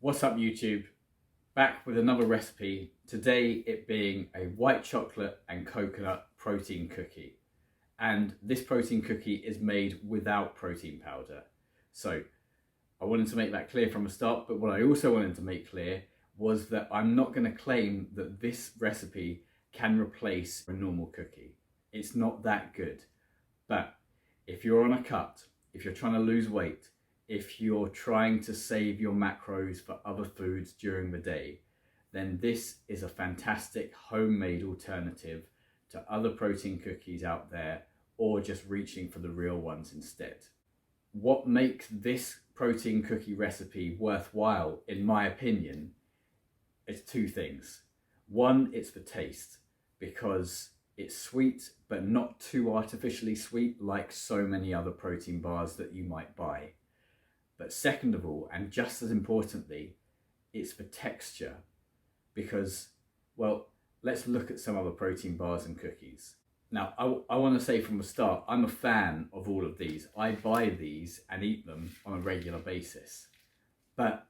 What's up YouTube? Back with another recipe, today it being a white chocolate and coconut protein cookie. And this protein cookie is made without protein powder. So I wanted to make that clear from the start, but what I also wanted to make clear was that I'm not going to claim that this recipe can replace a normal cookie. It's not that good. But if you're on a cut, if you're trying to lose weight, if you're trying to save your macros for other foods during the day, then this is a fantastic homemade alternative to other protein cookies out there, or just reaching for the real ones instead. What makes this protein cookie recipe worthwhile, in my opinion, is two things. One, it's the taste, because it's sweet, but not too artificially sweet like so many other protein bars that you might buy. But second of all, and just as importantly, it's the texture, because, well, let's look at some other protein bars and cookies. Now, I want to say from the start, I'm a fan of all of these. I buy these and eat them on a regular basis, but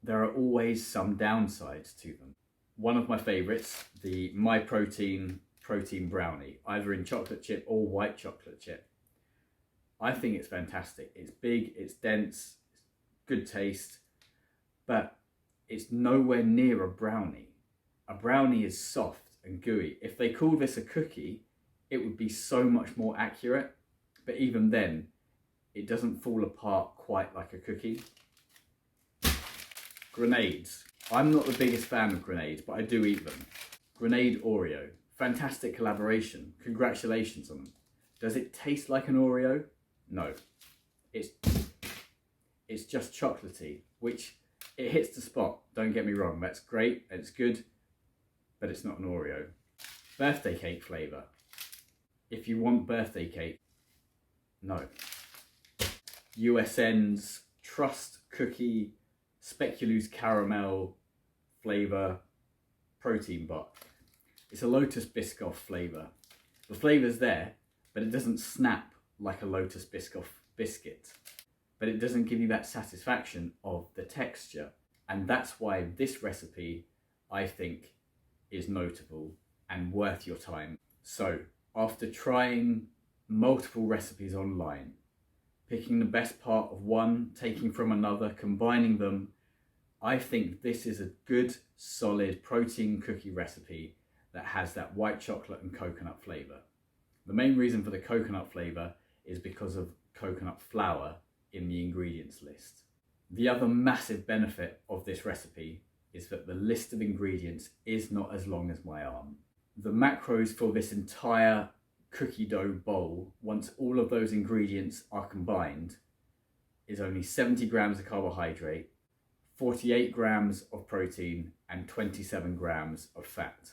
there are always some downsides to them. One of my favorites, the My Protein brownie, either in chocolate chip or white chocolate chip. I think it's fantastic. It's big, it's dense, good taste, but it's nowhere near a brownie. A brownie is soft and gooey. If they called this a cookie, it would be so much more accurate, but even then, it doesn't fall apart quite like a cookie. Grenades. I'm not the biggest fan of grenades, but I do eat them. Grenade Oreo. Fantastic collaboration. Congratulations on them. Does it taste like an Oreo? No. It's just chocolatey, which it hits the spot, don't get me wrong, that's great, it's good, but it's not an Oreo. Birthday cake flavour. If you want birthday cake, no. USN's Trust Cookie Speculoos Caramel flavour protein bar. It's a Lotus Biscoff flavour. The flavour's there, but it doesn't snap like a Lotus Biscoff biscuit. But it doesn't give you that satisfaction of the texture. And that's why this recipe, I think, is notable and worth your time. So, after trying multiple recipes online, picking the best part of one, taking from another, combining them, I think this is a good, solid protein cookie recipe that has that white chocolate and coconut flavour. The main reason for the coconut flavour is because of coconut flour in the ingredients list. The other massive benefit of this recipe is that the list of ingredients is not as long as my arm. The macros for this entire cookie dough bowl, once all of those ingredients are combined, is only 70 grams of carbohydrate, 48 grams of protein, and 27 grams of fat.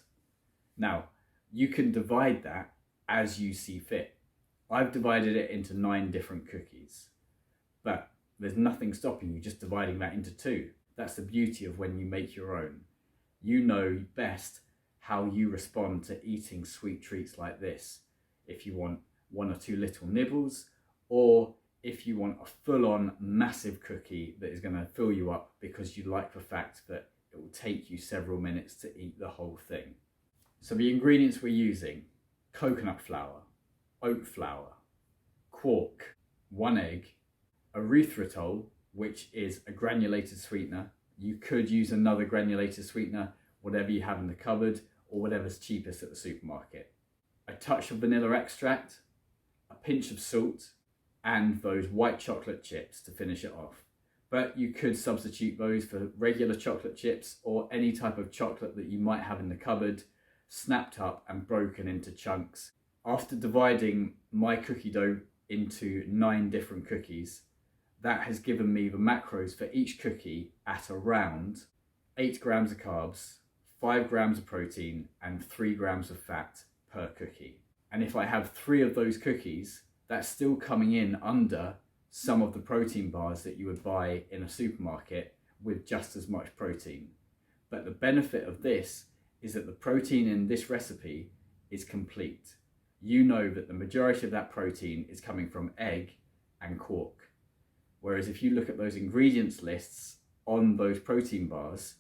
Now, you can divide that as you see fit. I've divided it into 9 different cookies. But there's nothing stopping you just dividing that into 2. That's the beauty of when you make your own. You know best how you respond to eating sweet treats like this. If you want 1 or 2 little nibbles, or if you want a full-on massive cookie that is going to fill you up because you like the fact that it will take you several minutes to eat the whole thing. So the ingredients we're using: coconut flour, oat flour, quark, 1 egg, erythritol, which is a granulated sweetener. You could use another granulated sweetener, whatever you have in the cupboard or whatever's cheapest at the supermarket. A touch of vanilla extract, a pinch of salt, and those white chocolate chips to finish it off. But you could substitute those for regular chocolate chips or any type of chocolate that you might have in the cupboard, snapped up and broken into chunks. After dividing my cookie dough into 9 different cookies, that has given me the macros for each cookie at around 8 grams of carbs, 5 grams of protein, and 3 grams of fat per cookie. And if I have 3 of those cookies, that's still coming in under some of the protein bars that you would buy in a supermarket with just as much protein. But the benefit of this is that the protein in this recipe is complete. You know that the majority of that protein is coming from egg and quark. Whereas if you look at those ingredients lists, on those protein bars,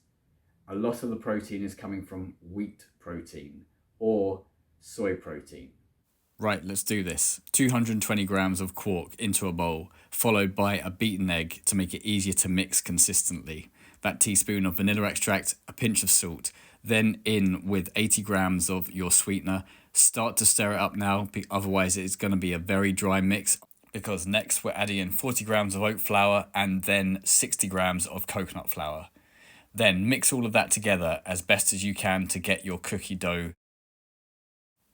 a lot of the protein is coming from wheat protein or soy protein. Right, let's do this. 220 grams of quark into a bowl, followed by a beaten egg to make it easier to mix consistently. That teaspoon of vanilla extract, a pinch of salt, then in with 80 grams of your sweetener. Start to stir it up now, otherwise it's going to be a very dry mix, because next we're adding in 40 grams of oat flour and then 60 grams of coconut flour. Then mix all of that together as best as you can to get your cookie dough,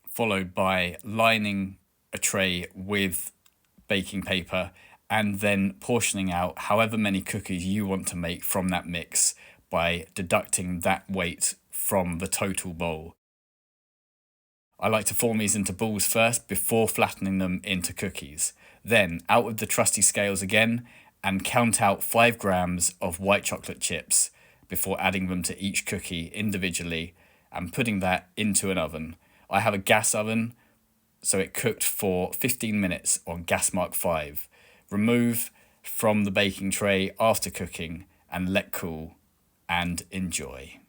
followed by lining a tray with baking paper and then portioning out however many cookies you want to make from that mix by deducting that weight from the total bowl. I like to form these into balls first before flattening them into cookies. Then out with the trusty scales again and count out 5 grams of white chocolate chips before adding them to each cookie individually and putting that into an oven. I have a gas oven, so it cooked for 15 minutes on gas mark 5. Remove from the baking tray after cooking and let cool and enjoy.